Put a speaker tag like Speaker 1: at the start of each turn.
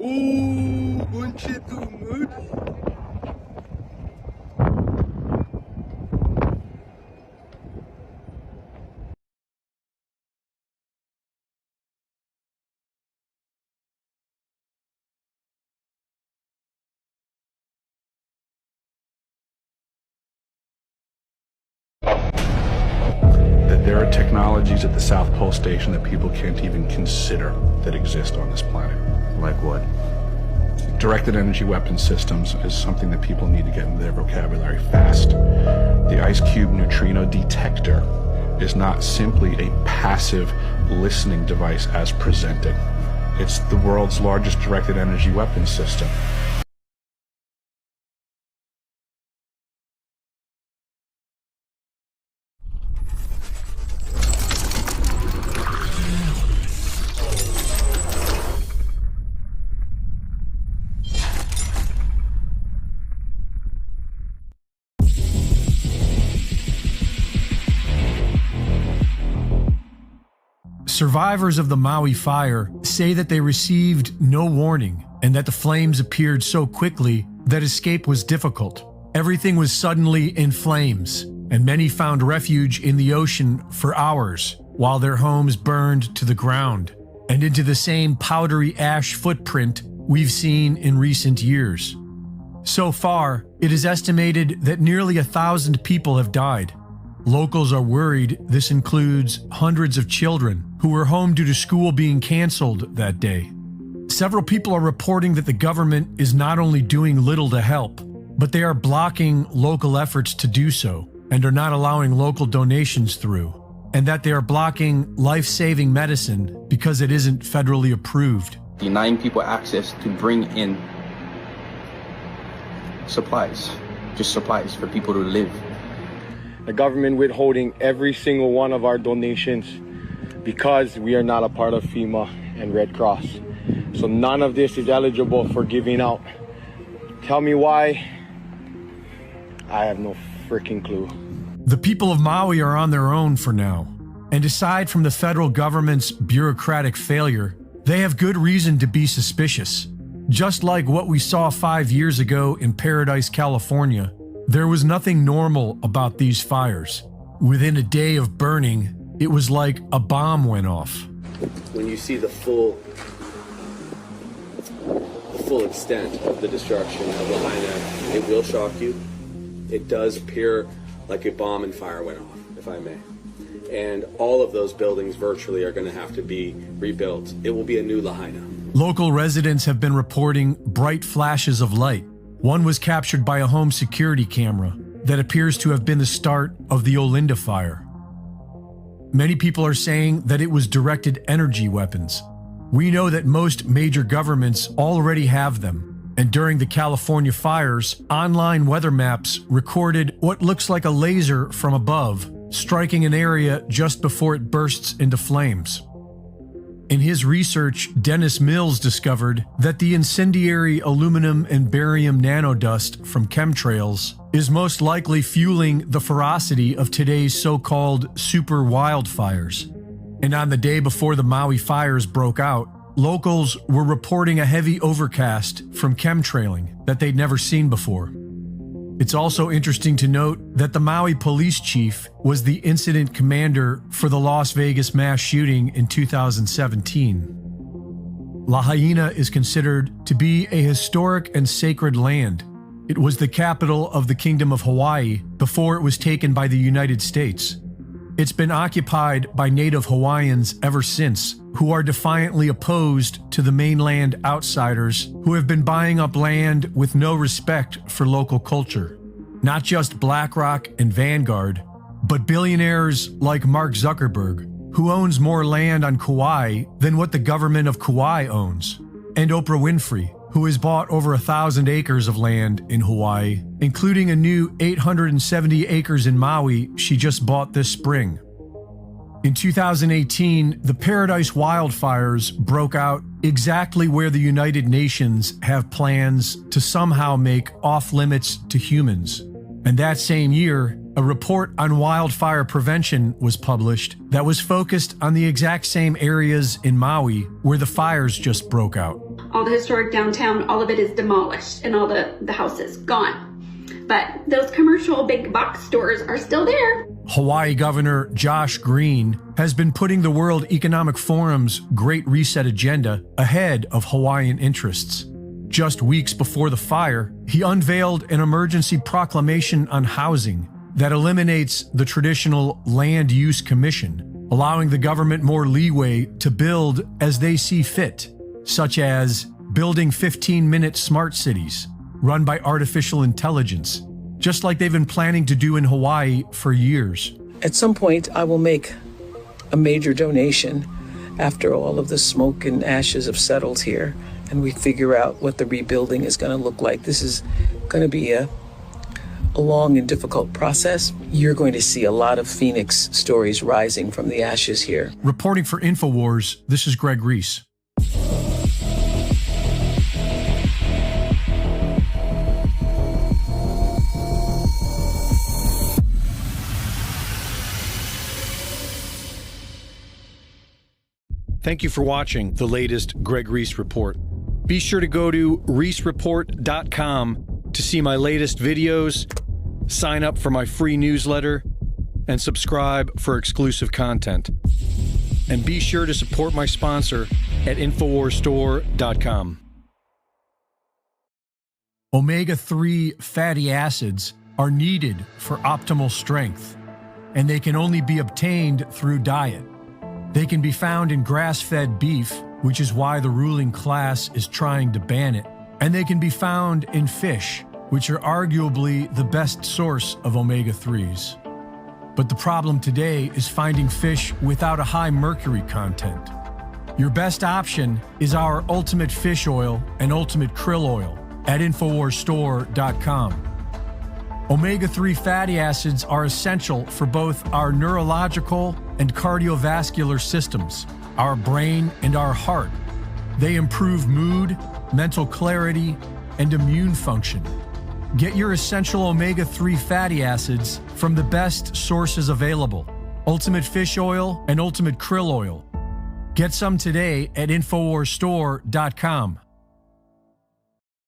Speaker 1: Conche tu madre.
Speaker 2: That there are technologies at the South Pole Station that people can't even consider that exist on this planet.
Speaker 1: Like what?
Speaker 2: Directed energy weapon systems is something that people need to get into their vocabulary fast. The ice cube neutrino detector is not simply a passive listening device as presented. It's the world's largest directed energy weapon system.
Speaker 3: Survivors of the Maui fire say that they received no warning and that the flames appeared so quickly that escape was difficult. Everything was suddenly in flames, and many found refuge in the ocean for hours while their homes burned to the ground and into the same powdery ash footprint we've seen in recent years. So far, it is estimated that nearly 1,000 people have died. Locals are worried this includes hundreds of children who were home due to school being canceled that day. Several people are reporting that the government is not only doing little to help, but they are blocking local efforts to do so and are not allowing local donations through, and that they are blocking life-saving medicine because it isn't federally approved.
Speaker 4: Denying people access to bring in supplies, just supplies for people to live.
Speaker 5: The government withholding every single one of our donations because we are not a part of FEMA and Red Cross. So none of this is eligible for giving out. Tell me why? I have no freaking clue.
Speaker 3: The people of Maui are on their own for now, and aside from the federal government's bureaucratic failure, they have good reason to be suspicious. Just like what we saw 5 years ago in Paradise, California, there was nothing normal about these fires. Within a day of burning, it was like a bomb went off.
Speaker 6: When you see the full extent of the destruction of Lahaina, it will shock you. It does appear like a bomb and fire went off, if I may. And all of those buildings virtually are going to have to be rebuilt. It will be a new Lahaina.
Speaker 3: Local residents have been reporting bright flashes of light. One was captured by a home security camera that appears to have been the start of the Olinda fire. Many people are saying that it was directed energy weapons. We know that most major governments already have them, and during the California fires, online weather maps recorded what looks like a laser from above, striking an area just before it bursts into flames. In his research, Dennis Mills discovered that the incendiary aluminum and barium nanodust from chemtrails is most likely fueling the ferocity of today's so-called super wildfires. And on the day before the Maui fires broke out, locals were reporting a heavy overcast from chemtrailing that they'd never seen before. It's also interesting to note that the Maui police chief was the incident commander for the Las Vegas mass shooting in 2017. Lahaina is considered to be a historic and sacred land. It was the capital of the Kingdom of Hawaii before it was taken by the United States. It's been occupied by native Hawaiians ever since, who are defiantly opposed to the mainland outsiders who have been buying up land with no respect for local culture. Not just BlackRock and Vanguard, but billionaires like Mark Zuckerberg, who owns more land on Kauai than what the government of Kauai owns, and Oprah Winfrey, who has bought over 1,000 acres of land in Hawaii, including a new 870 acres in Maui she just bought this spring. In 2018, the Paradise wildfires broke out exactly where the United Nations have plans to somehow make off-limits to humans. And that same year, a report on wildfire prevention was published that was focused on the exact same areas in Maui where the fires just broke out.
Speaker 7: all the historic downtown, all of it is demolished and all the houses gone. But those commercial big box stores are still there.
Speaker 3: Hawaii Governor Josh Green has been putting the World Economic Forum's Great Reset agenda ahead of Hawaiian interests. Just weeks before the fire, he unveiled an emergency proclamation on housing that eliminates the traditional Land Use Commission, allowing the government more leeway to build as they see fit, such as building 15-minute smart cities run by artificial intelligence, just like they've been planning to do in Hawaii for years.
Speaker 8: At some point, I will make a major donation after all of the smoke and ashes have settled here and we figure out what the rebuilding is going to look like. This is going to be a long and difficult process. You're going to see a lot of Phoenix stories rising from the ashes here.
Speaker 3: Reporting for InfoWars, this is Greg Reese. Thank you for watching the latest Greg Reese Report. Be sure to go to reesereport.com to see my latest videos, sign up for my free newsletter, and subscribe for exclusive content. And be sure to support my sponsor at InfoWarsStore.com. Omega-3 fatty acids are needed for optimal strength, and they can only be obtained through diet. They can be found in grass-fed beef, which is why the ruling class is trying to ban it, and they can be found in fish, which are arguably the best source of omega-3s. But the problem today is finding fish without a high mercury content. Your best option is our Ultimate Fish Oil and Ultimate Krill Oil at InfoWarsStore.com. Omega-3 fatty acids are essential for both our neurological and cardiovascular systems, our brain and our heart. They improve mood, mental clarity, and immune function. Get your essential omega-3 fatty acids from the best sources available, Ultimate Fish Oil and Ultimate Krill Oil. Get some today at InfoWarsStore.com.